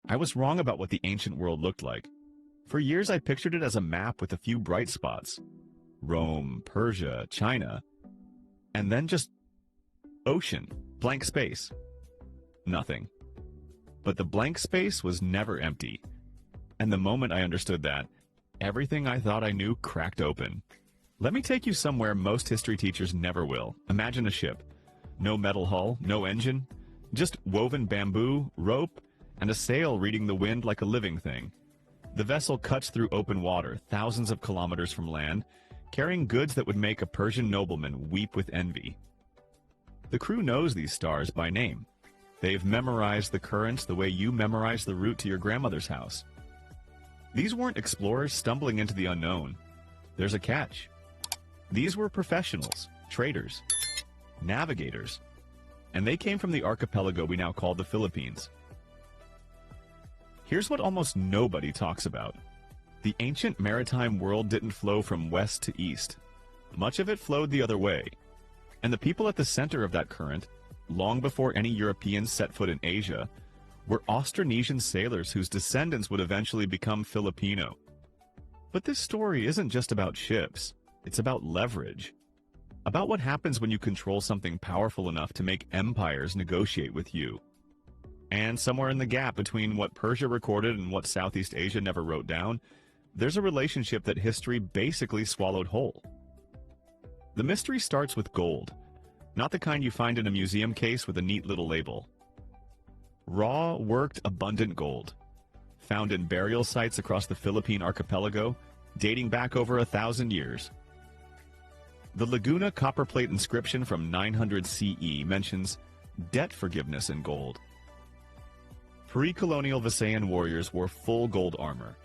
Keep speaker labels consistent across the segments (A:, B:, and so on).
A: I was wrong about what the ancient world looked like. For years I pictured it as a map with a few bright spots. Rome, Persia, China, and then just ocean, blank space. Nothing. But the blank space was never empty. And the moment I understood that, everything I thought I knew cracked open. Let me take you somewhere most history teachers never will. Imagine a ship. No metal hull, no engine, just woven bamboo, rope, and a sail reading the wind like a living thing. The vessel cuts through open water, thousands of kilometers from land, carrying goods that would make a Persian nobleman weep with envy. The crew knows these stars by name. They've memorized the currents the way you memorize the route to your grandmother's house. These weren't explorers stumbling into the unknown. There's a catch. These were professionals, traders, navigators, and they came from the archipelago we now call the Philippines. Here's what almost nobody talks about. The ancient maritime world didn't flow from west to east. Much of it flowed the other way. And the people at the center of that current, long before any Europeans set foot in Asia, were Austronesian sailors whose descendants would eventually become Filipino. But this story isn't just about ships. It's about leverage. About what happens when you control something powerful enough to make empires negotiate with you. And somewhere in the gap between what Persia recorded and what Southeast Asia never wrote down, there's a relationship that history basically swallowed whole. The mystery starts with gold, not the kind you find in a museum case with a neat little label. Raw, worked, abundant gold, found in burial sites across the Philippine archipelago, dating back over 1,000 years. The Laguna copperplate inscription from 900 CE mentions debt forgiveness in gold. Pre-colonial Visayan warriors wore full gold armor.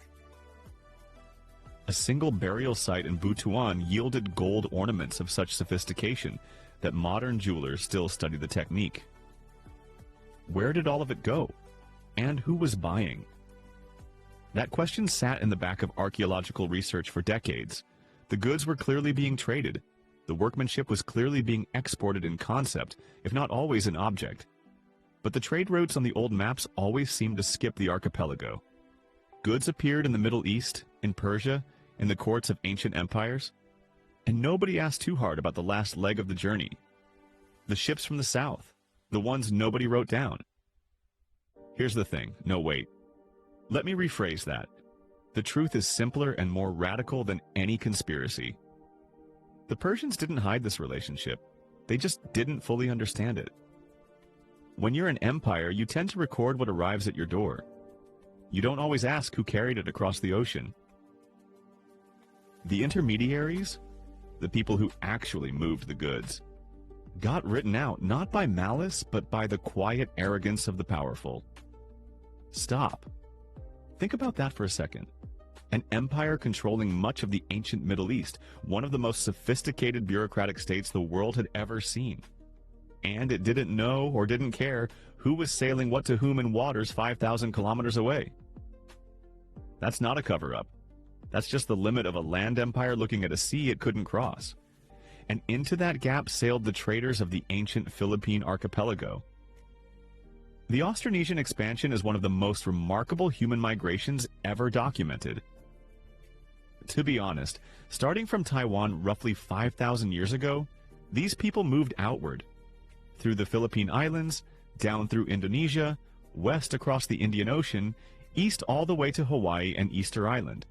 A: A single burial site in Butuan yielded gold ornaments of such sophistication that modern jewelers still study the technique. Where did all of it go? And who was buying? That question sat in the back of archaeological research for decades. The goods were clearly being traded. The workmanship was clearly being exported in concept, if not always in object. But the trade routes on the old maps always seemed to skip the archipelago. Goods appeared in the Middle East, in Persia, in the courts of ancient empires, and nobody asked too hard about the last leg of the journey. The ships from the south, the ones nobody wrote down. Here's the thing. No, wait. Let me rephrase that. The truth is simpler and more radical than any conspiracy. The Persians didn't hide this relationship. They just didn't fully understand it. When you're an empire, you tend to record what arrives at your door. You don't always ask who carried it across the ocean. The intermediaries, the people who actually moved the goods, got written out not by malice, but by the quiet arrogance of the powerful. Stop. Think about that for a second. An empire controlling much of the ancient Middle East, one of the most sophisticated bureaucratic states the world had ever seen. And it didn't know or didn't care who was sailing what to whom in waters 5,000 kilometers away. That's not a cover-up. That's just the limit of a land empire looking at a sea it couldn't cross. And into that gap sailed the traders of the ancient Philippine archipelago. The Austronesian expansion is one of the most remarkable human migrations ever documented. To be honest, starting from Taiwan roughly 5,000 years ago, these people moved outward, through the Philippine Islands, down through Indonesia, west across the Indian Ocean, east all the way to Hawaii and Easter Island.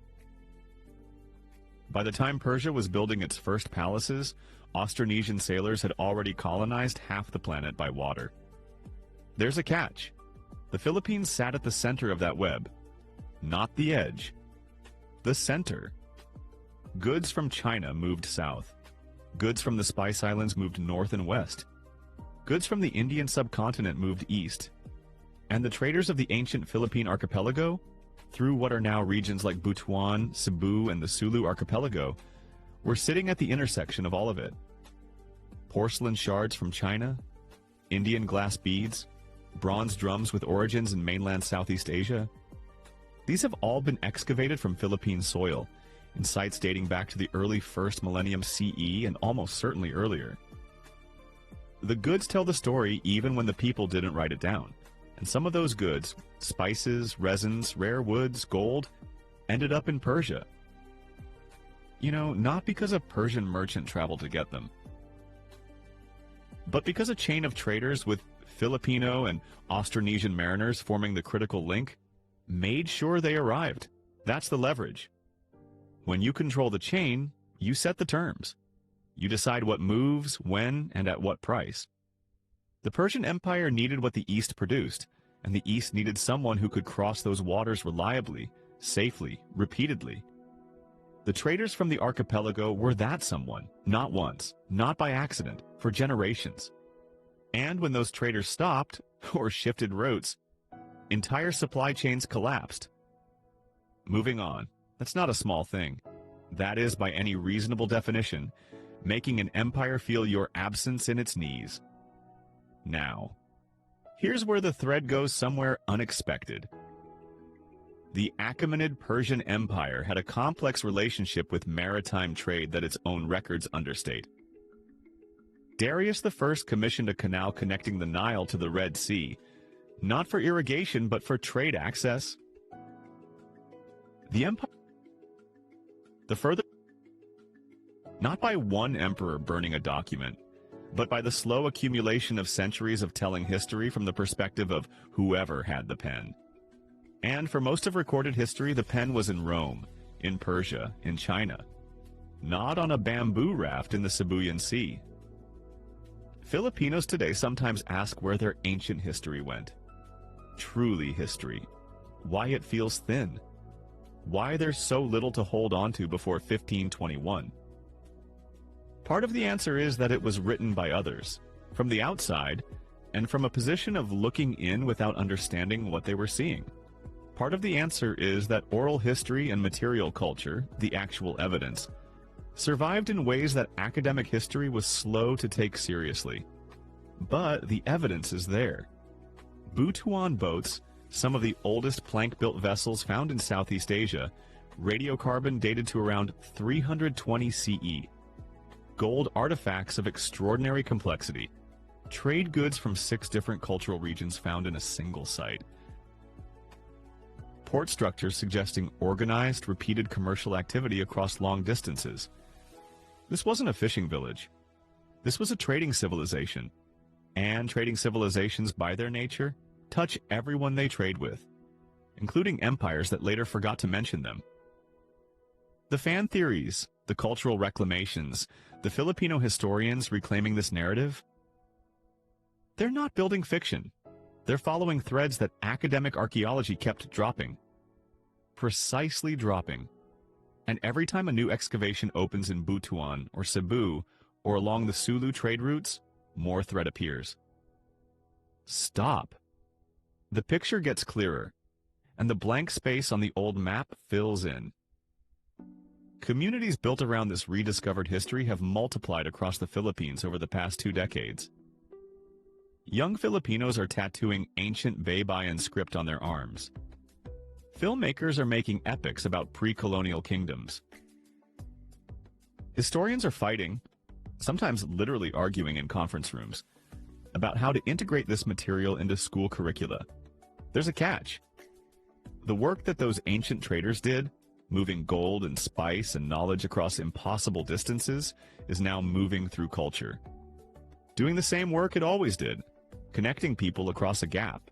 A: By the time Persia was building its first palaces, Austronesian sailors had already colonized half the planet by water. There's a catch. The Philippines sat at the center of that web. Not the edge. The center. Goods from China moved south. Goods from the Spice Islands moved north and west. Goods from the Indian subcontinent moved east. And the traders of the ancient Philippine archipelago, through what are now regions like Butuan, Cebu, and the Sulu archipelago, were sitting at the intersection of all of it. Porcelain shards from China, Indian glass beads, bronze drums with origins in mainland Southeast Asia. These have all been excavated from Philippine soil, in sites dating back to the early 1st millennium CE and almost certainly earlier. The goods tell the story even when the people didn't write it down, And some of those goods, spices, resins, rare woods, gold, ended up in Persia. You know, not because a Persian merchant traveled to get them, but because a chain of traders with Filipino and Austronesian mariners forming the critical link made sure they arrived. That's the leverage. When you control the chain, you set the terms. You decide what moves, when, and at what price. The Persian Empire needed what the East produced, and the East needed someone who could cross those waters reliably, safely, repeatedly. The traders from the archipelago were that someone, not once, not by accident, for generations. And when those traders stopped, or shifted routes, entire supply chains collapsed. Moving on, that's not a small thing. That is, by any reasonable definition, making an empire feel your absence in its knees. Now, here's where the thread goes somewhere unexpected. The Achaemenid Persian Empire had a complex relationship with maritime trade that its own records understate. Darius I commissioned a canal connecting the Nile to the Red Sea, not for irrigation but for trade access. The empire, not by one emperor burning a document, but by the slow accumulation of centuries of telling history from the perspective of whoever had the pen. And for most of recorded history, the pen was in Rome, in Persia, in China, not on a bamboo raft in the Sibuyan Sea. Filipinos today sometimes ask where their ancient history went. Truly history. Why it feels thin. Why there's so little to hold on to before 1521. Part of the answer is that it was written by others, from the outside, and from a position of looking in without understanding what they were seeing. Part of the answer is that oral history and material culture, the actual evidence, survived in ways that academic history was slow to take seriously. But the evidence is there. Butuan boats, some of the oldest plank-built vessels found in Southeast Asia, radiocarbon dated to around 320 CE. Gold artifacts of extraordinary complexity. Trade goods from 6 different cultural regions found in a single site. Port structures suggesting organized, repeated commercial activity across long distances. This wasn't a fishing village. This was a trading civilization. And trading civilizations, by their nature, touch everyone they trade with, including empires that later forgot to mention them. The fan theories, the cultural reclamations, the Filipino historians reclaiming this narrative, they're not building fiction. They're following threads that academic archaeology kept dropping. Precisely dropping. And every time a new excavation opens in Butuan or Cebu or along the Sulu trade routes, more thread appears. Stop. The picture gets clearer, and the blank space on the old map fills in. Communities built around this rediscovered history have multiplied across the Philippines over the past 2 decades. Young Filipinos are tattooing ancient Baybayin script on their arms. Filmmakers are making epics about pre-colonial kingdoms. Historians are fighting, sometimes literally arguing in conference rooms, about how to integrate this material into school curricula. There's a catch. The work that those ancient traders did, moving gold and spice and knowledge across impossible distances, is now moving through culture. Doing the same work it always did, connecting people across a gap.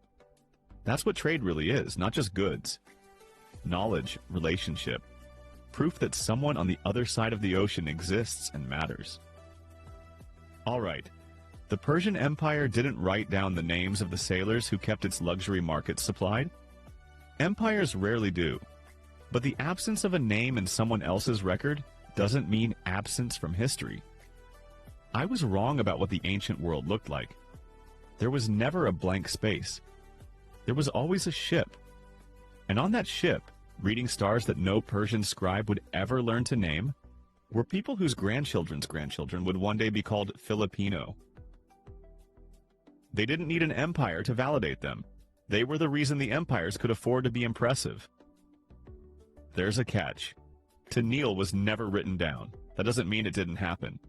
A: That's what trade really is, not just goods. Knowledge, relationship, proof that someone on the other side of the ocean exists and matters. All right, the Persian Empire didn't write down the names of the sailors who kept its luxury markets supplied. Empires rarely do, but the absence of a name in someone else's record doesn't mean absence from history. I was wrong about what the ancient world looked like. There was never a blank space. There was always a ship. And on that ship, reading stars that no Persian scribe would ever learn to name, were people whose grandchildren's grandchildren would one day be called Filipino. They didn't need an empire to validate them. They were the reason the empires could afford to be impressive. There's a catch. To kneel was never written down. That doesn't mean it didn't happen.